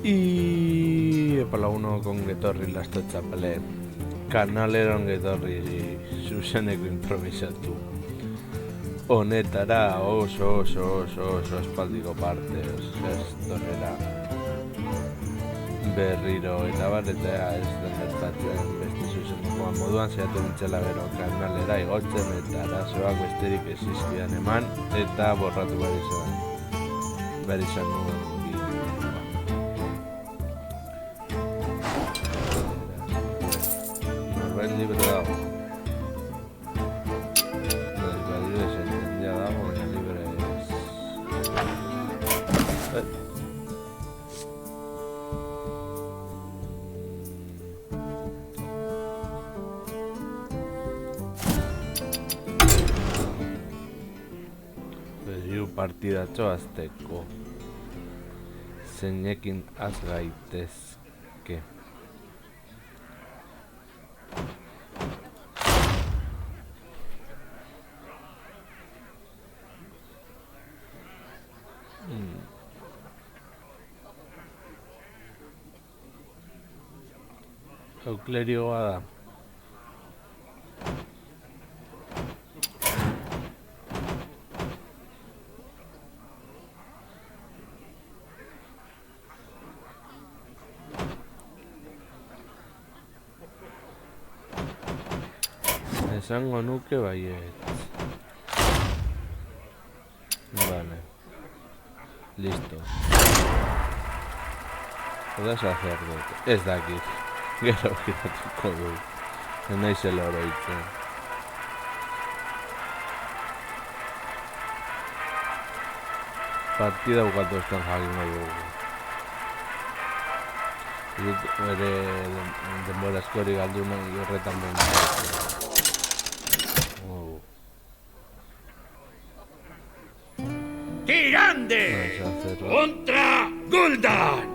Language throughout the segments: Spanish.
Y para uno con getorri lasto txapele kanaleron getorri zuzeneko improvisatu honetara oso espaldiko parte gestorera berriro eta bar eta ez den gertatzen beste zuzeneko moduan zehatu nintzela gero kanalera igotzen eta arazoak besterik ez zizkidan eman eta borratu behar izan nuen libre dago. Libre sententzia dago, baina libre ez. Hiru partidatxo azteko. Zeinekin az gaitezke. Euklerioa da. Esango nuke baiet. Vale. Listo. Oda sacerdote. Ez dakit. Gero giratuko du. Ez nahi zela oroitzen. Partida bukatu estan jakingo dugu. Ere denbora askori galdu nahi horretan behin. ¡Tirande! ¡Contra Gul'dan!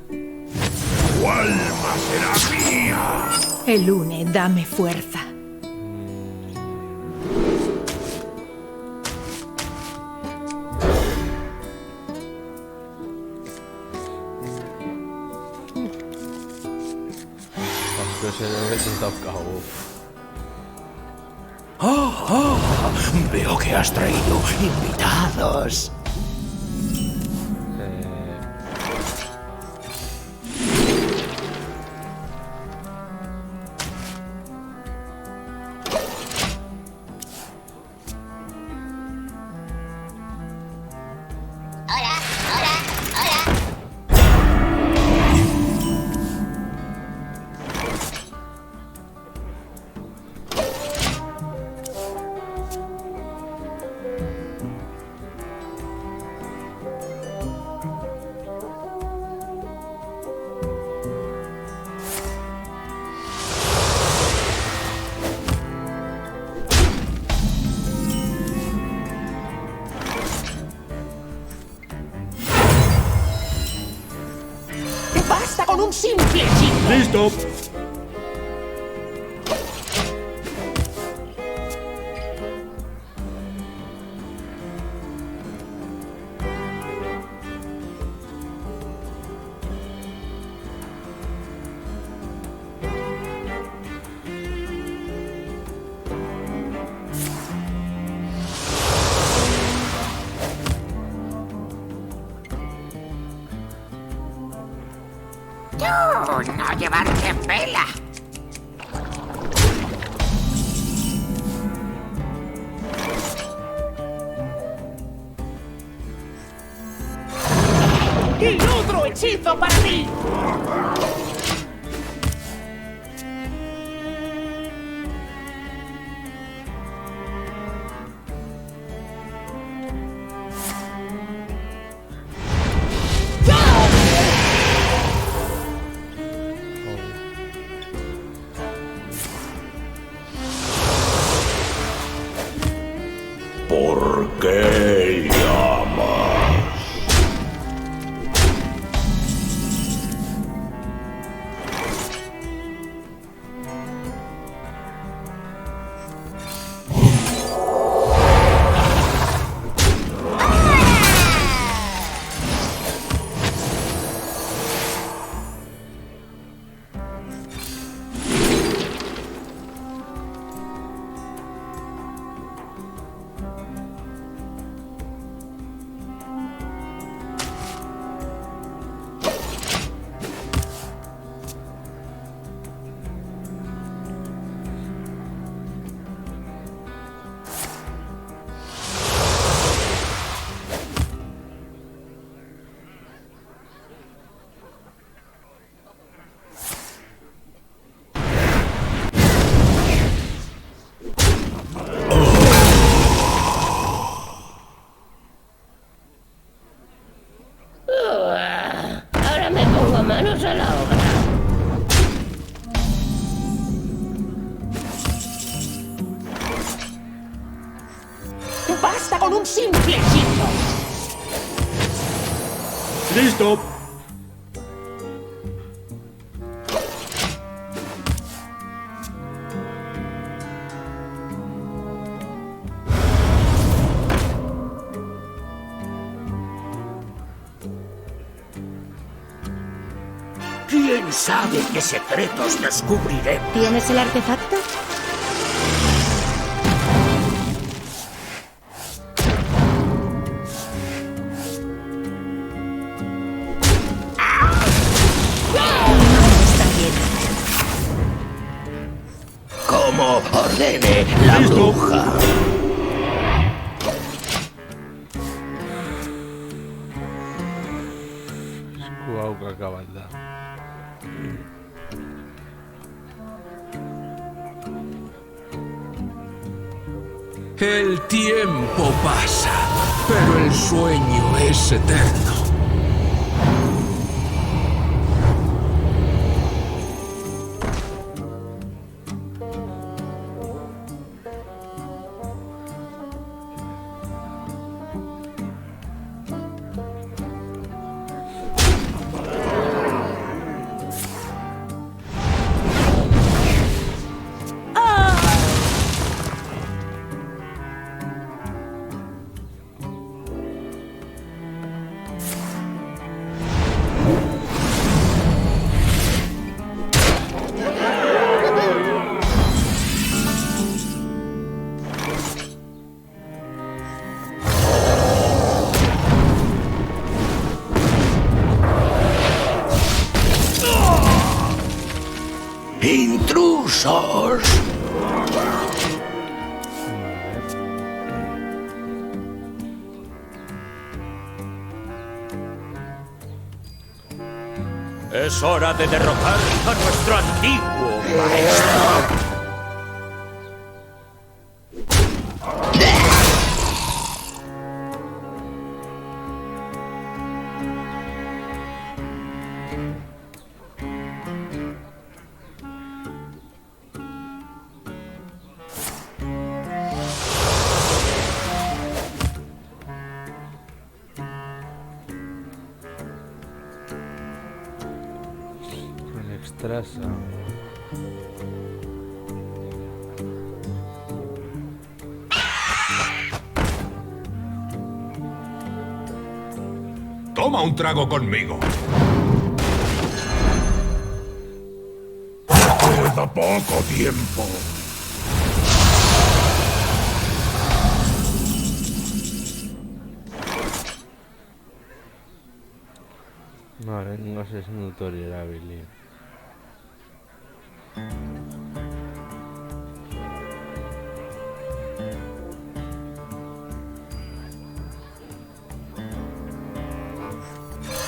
¡Tu alma será mía! Elune, dame fuerza. Veo que has traído invitados. ¡Basta con un simple hechizo! ¡Listo! No llevarte vela. ¡Y otro hechizo para ti! ¿Por qué llamas? no se logra. ¡Basta con un simple hechizo! ¡Listo! ¿Quién sabe qué secretos descubriré? ¿Tienes el artefacto? Como ordene la bruja. Eskuau kakabalda. El tiempo pasa, pero el sueño es eterno. ¡Intrusos! Es hora de derrotar a nuestro antiguo maestro. Con extrasa. Toma un trago conmigo. Queda poco tiempo. Marengo zezen dut hori erabili.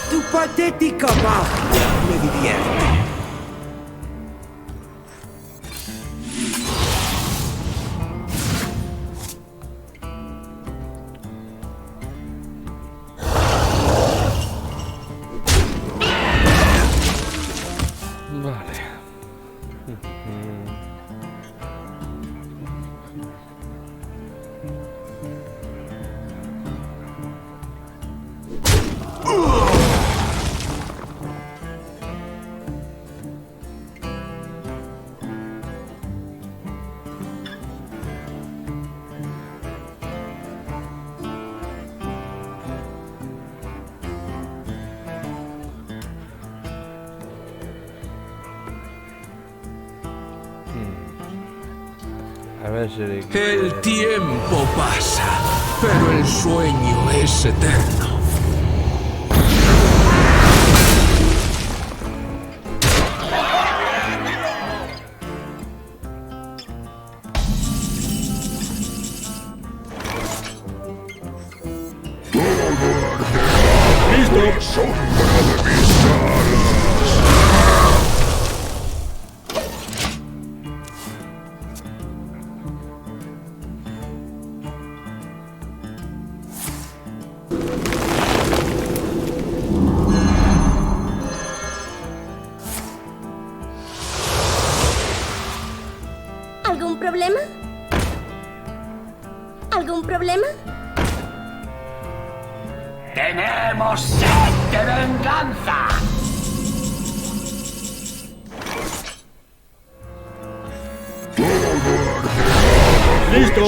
Tu patética magia me divierte. Vale. A ver si... El tiempo pasa, pero el sueño es eterno. ¡Listo! ¡Sombra de mis alas! problema? ¡Tenemos sed de venganza! ¡Listo!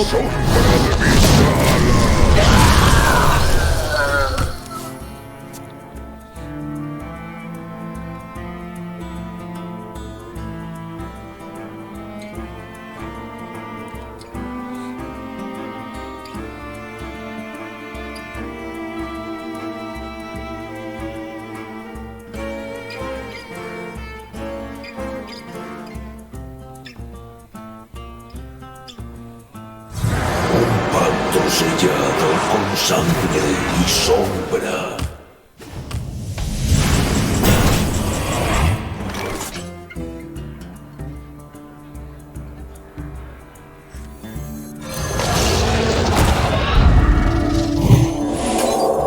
Pacto sellado con sangre y sombra.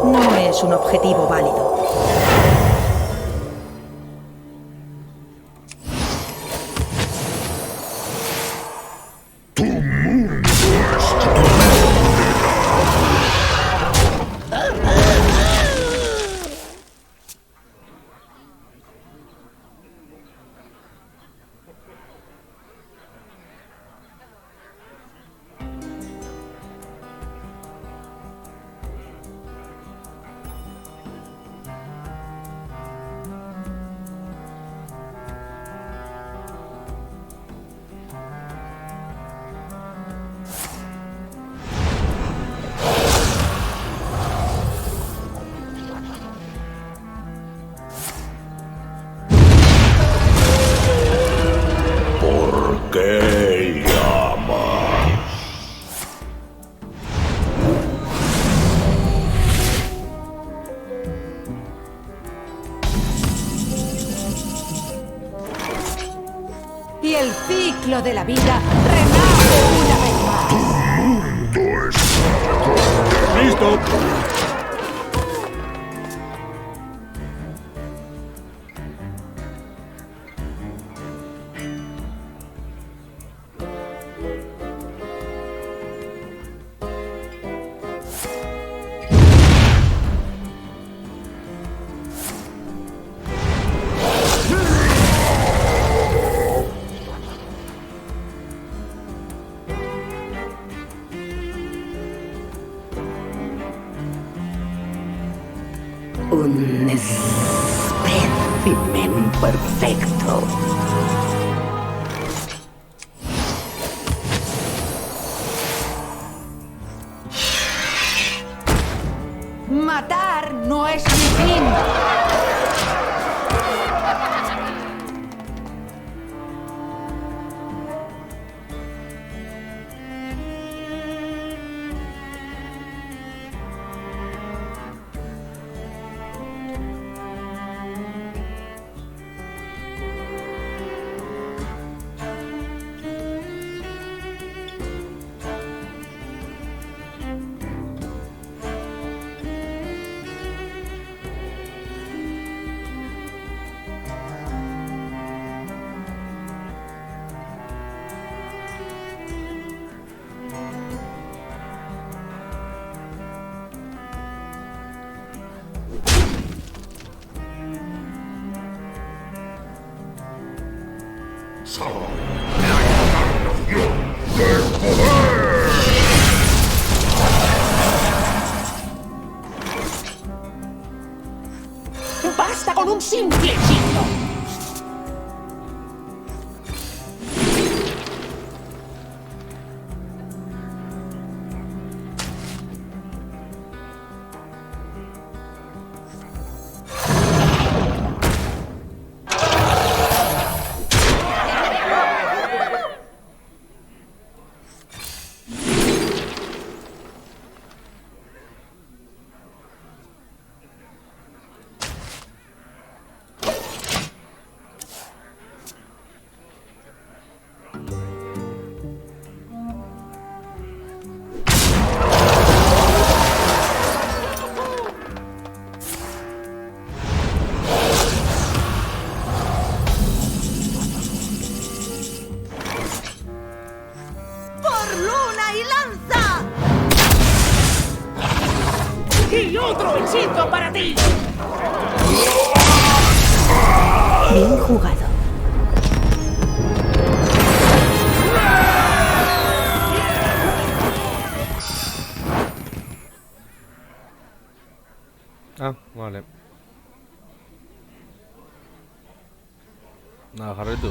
No es un objetivo válido. ¿Por qué llamas? Y el ciclo de la vida renace una vez más. ¡Listo! Un espécimen perfecto. Matar no es mi fin. ¡Basta con un simple hechizo! jugado. Ah, vale. Nada, jarretu.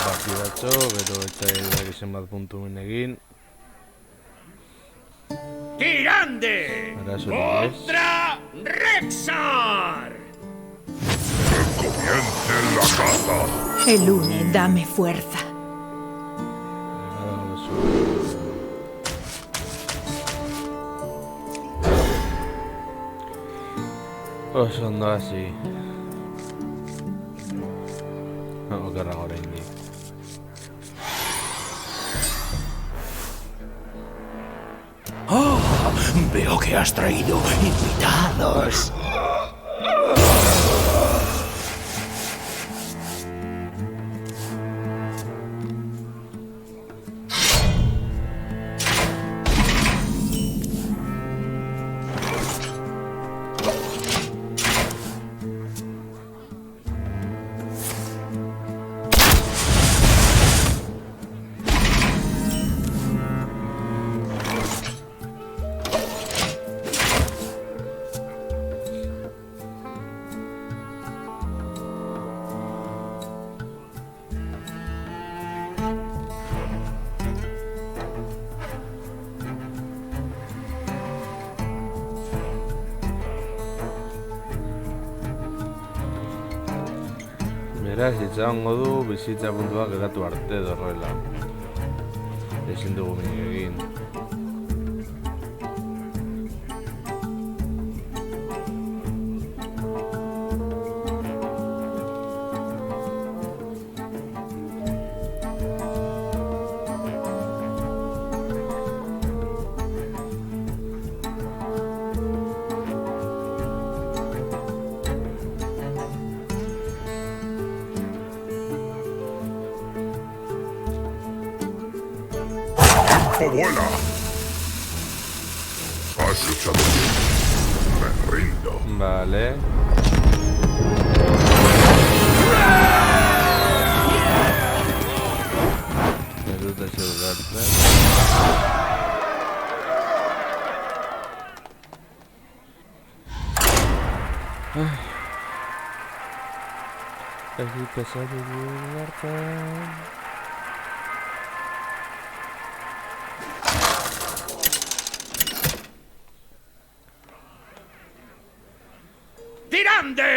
Partidatxo, gero etxai izen bat puntu egin. ¡Tirande! Arazorik ez. ¡Contra Rexar! Comience la caza. Elune, dame fuerza. Oso ondo hasi. Okerra gora indik. ¡Oh! Veo que has traído invitados. Beraz, itxagongo du bizitza puntuak geratu arte dorrela. Ezin dugu minik egin. ¡Abuela! Has luchado bien. Me rindo. Vale. Ez dut asegurarte. Ez dut asegurarte. ¡Tirande!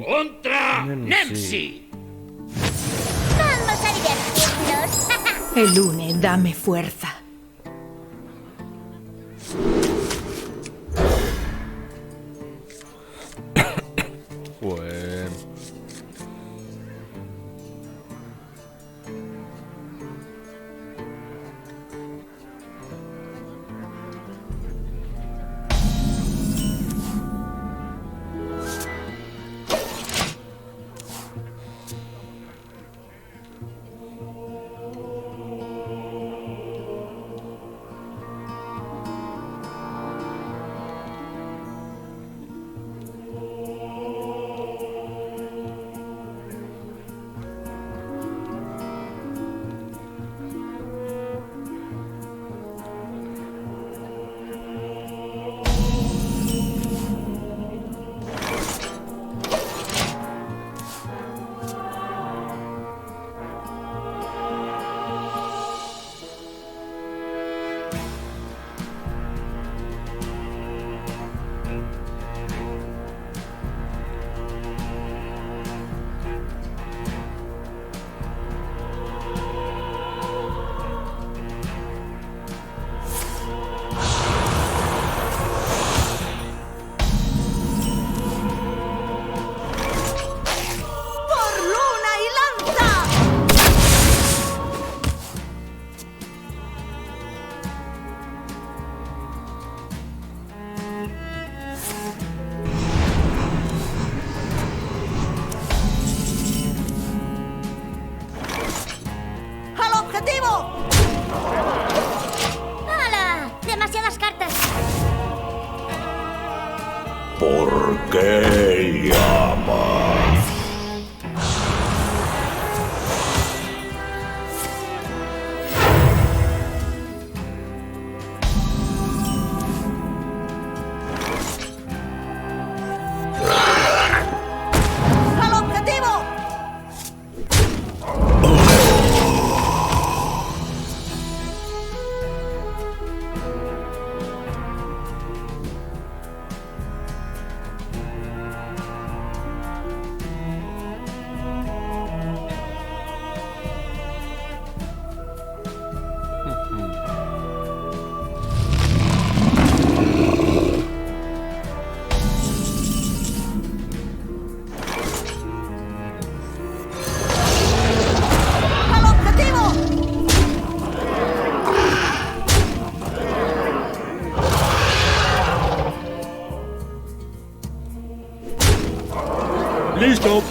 ¡Contra Nemsi. Nemsi! Vamos a divertirnos. Elune, dame fuerza. Joder. ¡Listo!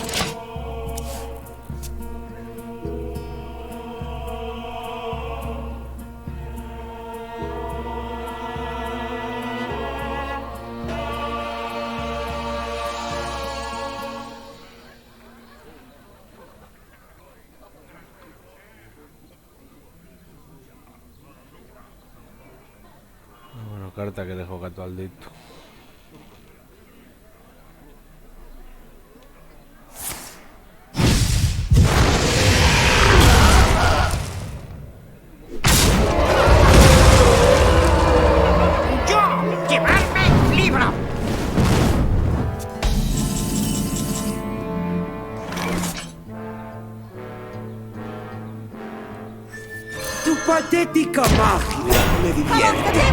Bueno, carta que dejó Catualdito. ¡Yo! ¡Llevarme el libro! Tu patética magia me divierte.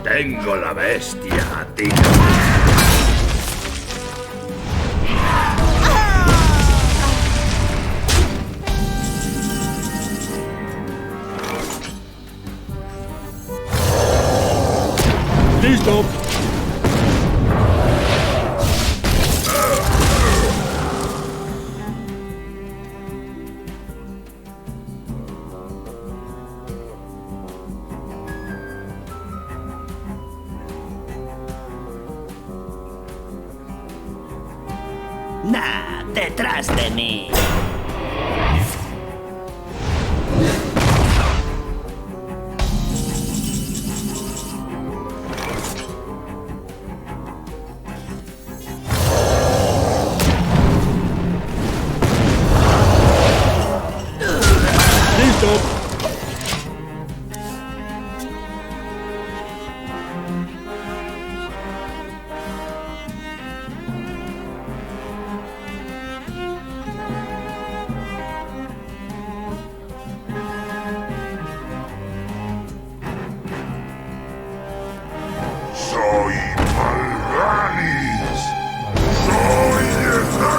Tengo la bestia, tío. ¡Listo! Nah, detrás de mí. ¡Listo! Soy Mal'Ganis. Soy eterno.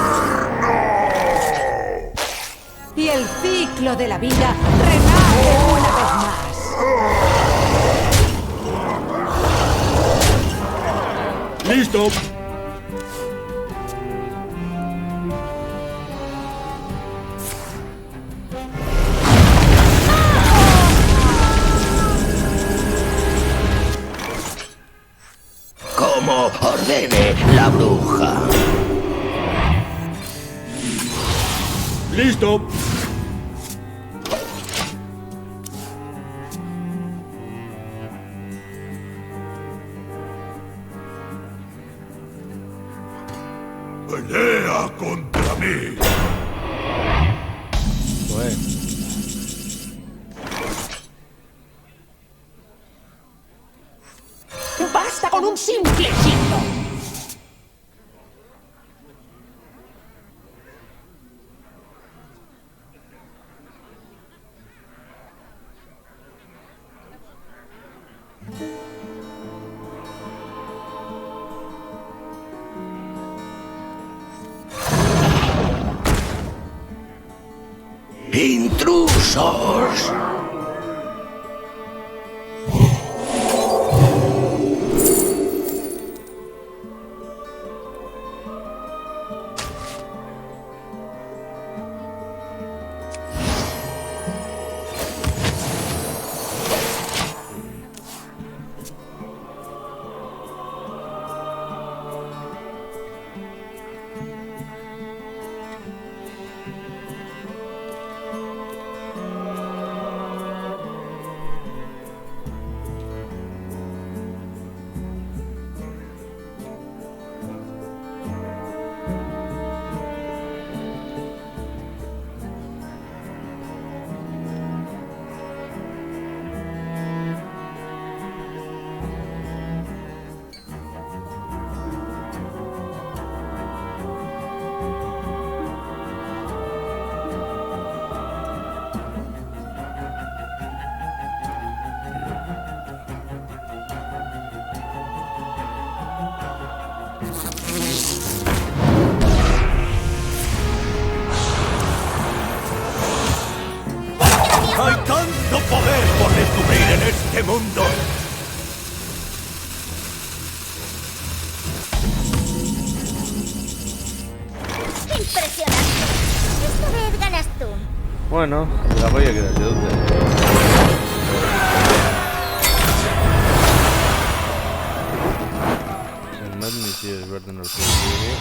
Y el ciclo de la vida renace una vez más. ¡Listo! Como ordene la bruja. ¡Listo! Pelea contra mí. Bueno, ¡Basta con un simple hechizo! ¡Intrusos! segundos. Impresionante. Esta vez ganas tú. Bueno, dragoiek edatxe dute. Zenbat misio ezberdin hartu ditugu.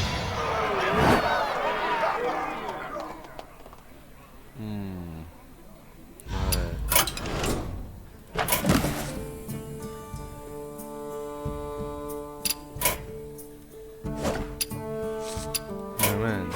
A ver. Hemen.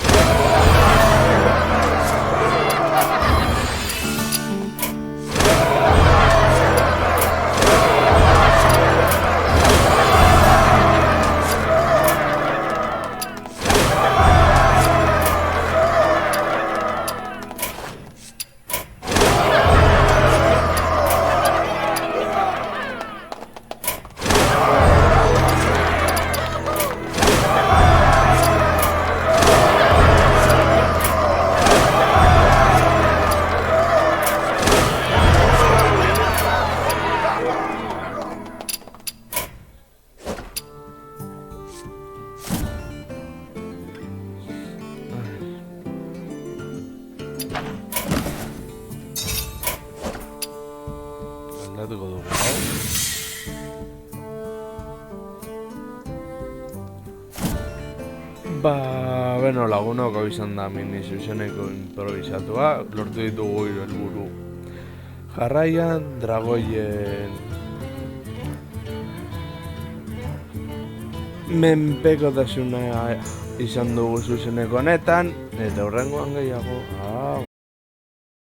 Aldatuko dugu, hau. Beno, lagunok hau izan da mini zuzeneko improvisatua, lortu ditugu hiru helburu. Jarraian, dragoien menpekotasuna izan dugu zuzeneko honetan, eta hurrengoan gehiago.